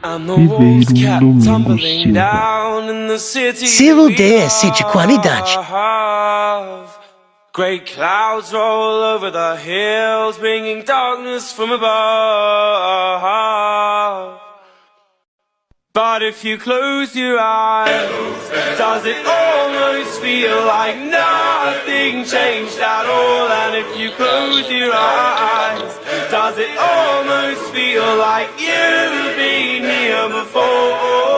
Viver um domingo cedo. Selo DS de qualidade. Great clouds roll over the hills, bringing darkness from above. But if you close your eyes, does it almost feel like nothing changed at all? And if you close your eyes, does it almost feel like you've been here before?